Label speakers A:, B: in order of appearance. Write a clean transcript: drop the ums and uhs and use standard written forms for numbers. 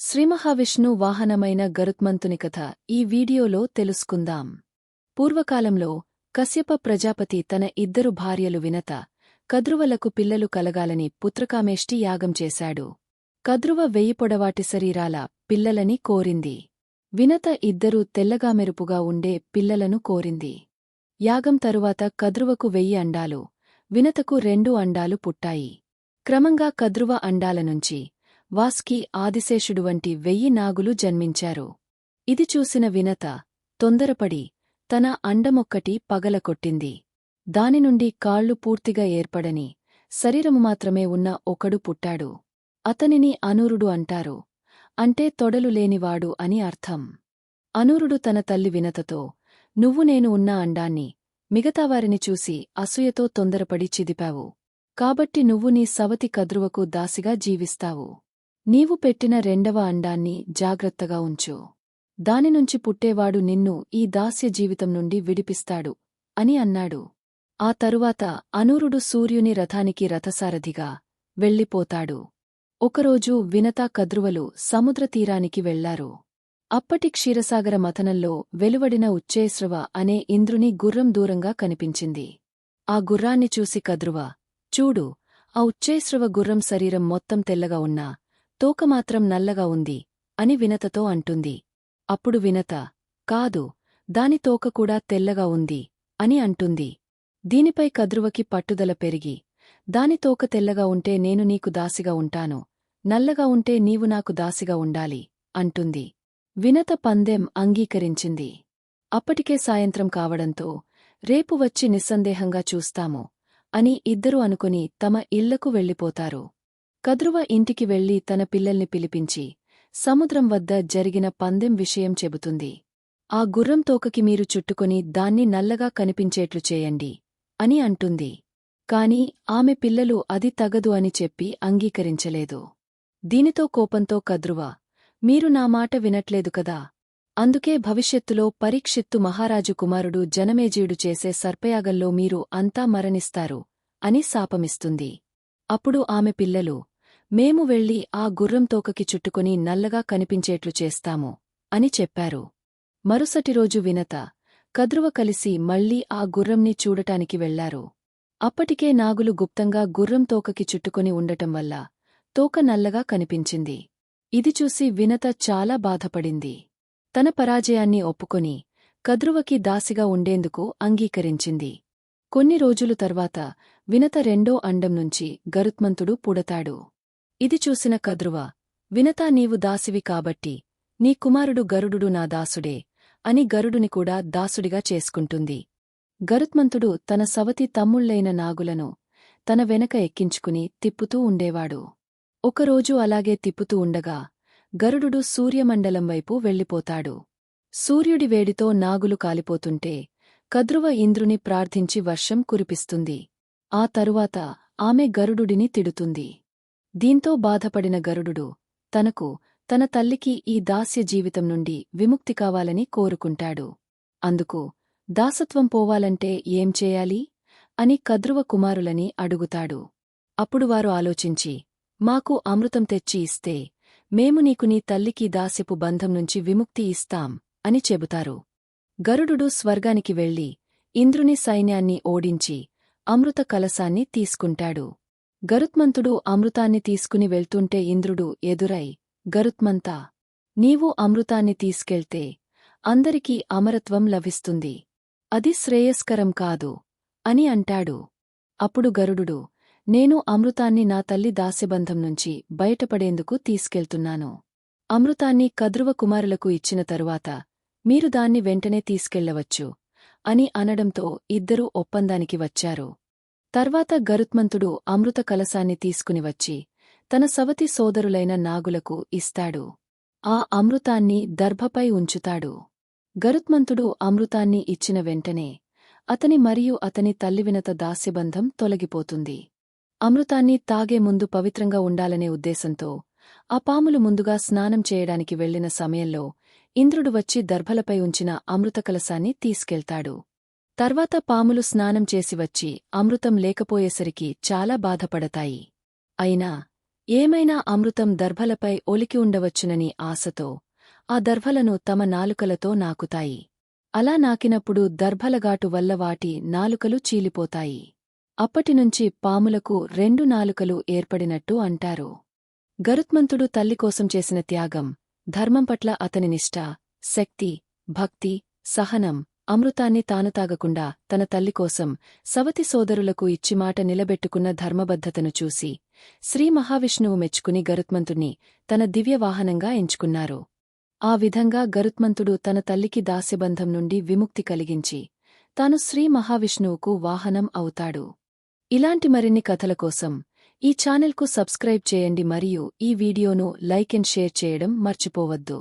A: శ్రీమహావిష్ణు వాహనమైన గరుత్మంతుని కథ ఈ వీడియోలో తెలుసుకుందాం. పూర్వకాలంలో కశ్యప ప్రజాపతి తన ఇద్దరు భార్యలు వినత, కద్రువలకు పిల్లలు కలగాలని పుత్రకామేష్టి యాగం చేశాడు. కద్రువ 1000 పొడవాటి శరీరాల పిల్లలని కోరింది. వినత ఇద్దరూ తెల్లగా మెరుపుగా ఉండే పిల్లలను కోరింది. యాగం తరువాత కద్రువకు 1000 అండాలు, వినతకు 2 అండాలు పుట్టాయి. క్రమంగా కద్రువ అండాలనుంచి వాస్కి, ఆదిశేషుడు వంటి 1000 నాగులు జన్మించారు. ఇది చూసిన వినత తొందరపడి తన అండమొక్కటి పగలకొట్టింది. దానినుండి కాళ్లు పూర్తిగా ఏర్పడని, శరీరము మాత్రమే ఉన్న ఒకడు పుట్టాడు. అతనిని అనూరుడు అంటారు. అంటే తొడలు లేనివాడు అని అర్థం. అనూరుడు తన తల్లి వినతతో, నువ్వు నేను ఉన్న అండాన్ని మిగతావారిని చూసి అసూయతో తొందరపడి చిదిపావు. కాబట్టి నువ్వు నీ సవతి కద్రువకు దాసిగా జీవిస్తావు. నీవు పెట్టిన 2వ అండాన్ని జాగ్రత్తగా ఉంచు. దానినుంచి పుట్టేవాడు నిన్ను ఈ దాస్య జీవితం నుండి విడిపిస్తాడు అని అన్నాడు. ఆ తరువాత అనూరుడు సూర్యుని రథానికి రథసారథిగా వెళ్ళిపోతాడు. ఒకరోజు వినత, కద్రువలు సముద్రతీరానికి వెళ్లారు. అప్పటి క్షీరసాగర మథనంలో వెలువడిన ఉచ్చేశ్రవ అనే ఇంద్రుని గుర్రం దూరంగా కనిపించింది. ఆ గుర్రాన్ని చూసి కద్రువ, చూడు, ఆ ఉచ్చేశ్రవ గుర్రం శరీరం మొత్తం తెల్లగా ఉన్నా తోక మాత్రం నల్లగా ఉంది అని వినతతో అంటుంది. అప్పుడు వినత, కాదు, దాని తోక కూడా తెల్లగా ఉంది అని అంటుంది. దీనిపై కద్రువకి పట్టుదల పెరిగి, దాని తోక తెల్లగా ఉంటే నేను నీకు దాసిగా ఉంటాను, నల్లగా ఉంటే నీవు నాకు దాసిగా ఉండాలి అంటుంది. వినత పందెం అంగీకరించింది. అప్పటికే సాయంత్రం కావడంతో రేపు వచ్చి నిస్సందేహంగా చూస్తాము అని ఇద్దరూ అనుకుని తమ ఇళ్లకు వెళ్ళిపోతారు. కద్రువ ఇంటికి వెళ్లి తన పిల్లల్ని పిలిపించి సముద్రం వద్ద జరిగిన పందెం విషయం చెబుతుంది. ఆ గుర్రం తోకకి మీరు చుట్టుకొని దాన్ని నల్లగా కనిపించేట్లు చేయండి అని అంటుంది. కాని ఆమె పిల్లలు అది తగదు అని చెప్పి అంగీకరించలేదు. దీనితో కోపంతో కద్రువ, మీరు నా మాట వినట్లేదు కదా, అందుకే భవిష్యత్తులో పరీక్షిత్తు మహారాజు కుమారుడు జనమేజయుడు చేసే సర్పయాగంలో మీరు అంతా మరణిస్తారు అని శాపమిస్తుంది. అప్పుడు ఆమె పిల్లలు, మేము వెళ్లి ఆ గుర్రం తోకకి చుట్టుకొని నల్లగా కనిపించేట్లు చేస్తాము అని చెప్పారు. మరుసటి రోజు వినత, కద్రువ కలిసి మళ్లీ ఆ గుర్రంని చూడటానికి వెళ్లారు. అప్పటికే నాగులు గుప్తంగా గుర్రం తోకకి చుట్టుకొని ఉండటం వల్ల తోక నల్లగా కనిపించింది. ఇది చూసి వినత చాలా బాధపడింది. తన పరాజయాన్ని ఒప్పుకొని కద్రువకి దాసిగా ఉండేందుకు అంగీకరించింది. కొన్ని రోజులు తర్వాత వినత 2వ అండం నుంచి గరుత్మంతుడు పుడతాడు. ఇది చూసిన కద్రువ, వినతా, నీవు దాసివి కాబట్టి నీ కుమారుడు గరుడుడు నా దాసుడే అని గరుడుని కూడా దాసుడిగా చేసుకుంటుంది. గరుత్మంతుడు తన సవతి తమ్ముళ్లైన నాగులను తన వెనక ఎక్కించుకుని తిప్పుతూ ఉండేవాడు. ఒకరోజు అలాగే తిప్పుతూ ఉండగా గరుడుడు సూర్యమండలం వైపు వెళ్ళిపోతాడు. సూర్యుడి వేడితో నాగులు కాలిపోతుంటే కద్రువ ఇంద్రుని ప్రార్థించి వర్షం కురిపిస్తుంది. ఆ తరువాత ఆమె గరుడుడిని తిడుతుంది. దీంతో బాధపడిన గరుడుడు తనకు, తన తల్లికి ఈ దాస్య జీవితం నుండి విముక్తి కావాలని కోరుకుంటాడు. అందుకు దాసత్వం పోవాలంటే ఏం చేయాలి అని కద్రువ కుమారులని అడుగుతాడు. అప్పుడు వారు ఆలోచించి, మాకు అమృతం తెచ్చి ఇస్తే మేము నీకు నీ తల్లికి దాస్యపు బంధం నుంచి విముక్తి ఇస్తాం అని చెబుతారు. గరుడుడు స్వర్గానికి వెళ్లి ఇంద్రుని సైన్యాన్ని ఓడించి అమృత కలశాన్ని తీసుకుంటాడు. గరుత్మంతుడు అమృతాన్ని తీసుకుని వెళ్తుంటే ఇంద్రుడు ఎదురై, గరుత్మంతా, నీవు అమృతాన్ని తీసుకెళ్తే అందరికీ అమరత్వం లభిస్తుంది. అది శ్రేయస్కరం కాదు అని అంటాడు. అప్పుడు గరుడుడు, నేను అమృతాన్ని నా తల్లి దాస్యబంధం నుంచి బయటపడేందుకు తీసుకెళ్తున్నాను. అమృతాన్ని కద్రువ కుమారులకు ఇచ్చిన తరువాత మీరు దాన్ని వెంటనే తీసుకెళ్లవచ్చు అని అనడంతో ఇద్దరూ ఒప్పందానికి వచ్చారు. తర్వాత గరుత్మంతుడు అమృత కలశాన్ని తీసుకునివచ్చి తన సవతి సోదరులైన నాగులకు ఇస్తాడు. ఆ అమృతాన్ని దర్భపై ఉంచుతాడు. గరుత్మంతుడు అమృతాన్ని ఇచ్చిన వెంటనే అతని మరియు అతని తల్లి వినత దాస్యబంధం తొలగిపోతుంది. అమృతాన్ని తాగే ముందు పవిత్రంగా ఉండాలనే ఉద్దేశంతో ఆ పాములు ముందుగా స్నానం చేయడానికి వెళ్లిన సమయంలో ఇంద్రుడు వచ్చి దర్భలపై ఉంచిన అమృత కలశాన్ని తీసుకెళ్తాడు. తర్వాత పాములు స్నానం చేసి వచ్చి అమృతం లేకపోయేసరికి చాలా బాధపడతాయి. అయినా ఏమైనా అమృతం దర్భలపై ఒలికి ఉండవచ్చునని ఆశతో ఆ దర్భలను తమ నాలుకలతో నాకుతాయి. అలా నాకినప్పుడు దర్భలగాటు వల్ల వాటి నాలుకలు చీలిపోతాయి. అప్పటినుంచి పాములకు 2 నాలుకలు ఏర్పడినట్టు అంటారు. గరుత్మంతుడు తల్లికోసం చేసిన త్యాగం, ధర్మం పట్ల అతని నిష్ఠ, శక్తి, భక్తి, సహనం, అమృతాన్ని తాను తాగకుండా తన తల్లికోసం సవతి సోదరులకు ఇచ్చి మాట నిలబెట్టుకున్న ధర్మబద్ధతను చూసి శ్రీ మహావిష్ణువు మెచ్చుకుని గరుత్మంతుణ్ణి తన దివ్యవాహనంగా ఎంచుకున్నారు. ఆ విధంగా గరుత్మంతుడు తన తల్లికి దాస్యబంధం నుండి విముక్తి కలిగించి తాను శ్రీ మహావిష్ణువుకు వాహనం అవుతాడు. ఇలాంటి మరిన్ని కథల కోసం ఈ ఛానెల్కు సబ్స్క్రైబ్ చేయండి మరియు ఈ వీడియోను లైక్ అండ్ షేర్ చేయడం మర్చిపోవద్దు.